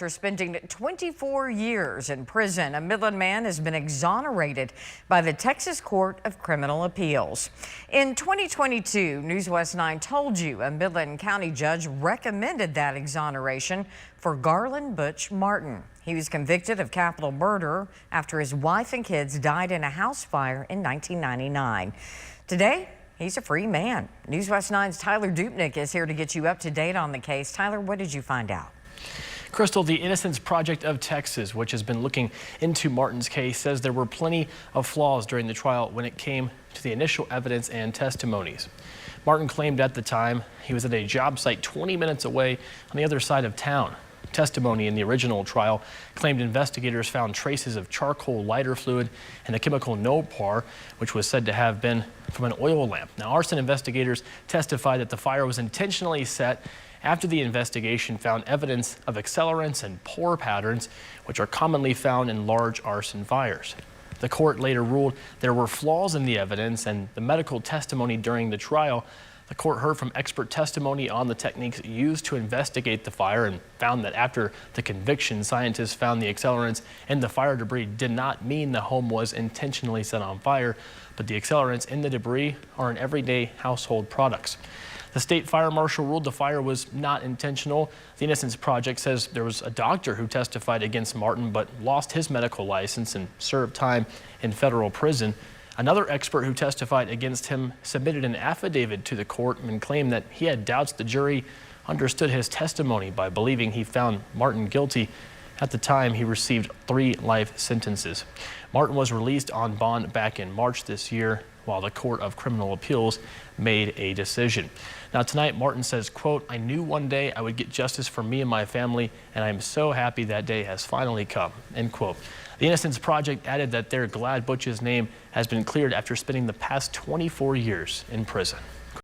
After spending 24 years in prison, a Midland man has been exonerated by the Texas Court of Criminal Appeals. In 2022, News West 9 told you a Midland County judge recommended that exoneration for Garland Butch Martin. He was convicted of capital murder after his wife and kids died in a house fire in 1999. Today, he's a free man. News West 9's Tyler Dupnick is here to get you up to date on the case. Tyler, what did you find out? Crystal, the Innocence Project of Texas, which has been looking into Martin's case, says there were plenty of flaws during the trial when it came to the initial evidence and testimonies. Martin claimed at the time he was at a job site 20 minutes away on the other side of town. Testimony in the original trial claimed investigators found traces of charcoal lighter fluid and the chemical nopar, which was said to have been from an oil lamp. Now, arson investigators testified that the fire was intentionally set after the investigation found evidence of accelerants and pour patterns, which are commonly found in large arson fires. The court later ruled there were flaws in the evidence and the medical testimony during the trial. The court heard from expert testimony on the techniques used to investigate the fire and found that after the conviction, scientists found the accelerants in the fire debris did not mean the home was intentionally set on fire, but the accelerants in the debris are in everyday household products. The state fire marshal ruled the fire was not intentional. The Innocence Project says there was a doctor who testified against Martin but lost his medical license and served time in federal prison. Another expert who testified against him submitted an affidavit to the court and claimed that he had doubts the jury understood his testimony by believing he found Martin guilty. At the time, he received 3 life sentences. Martin was released on bond back in March this year, while the Court of Criminal Appeals made a decision. Now tonight, Martin says, quote, "I knew one day I would get justice for me and my family, and I am so happy that day has finally come," end quote. The Innocence Project added that they're glad Butch's name has been cleared after spending the past 24 years in prison.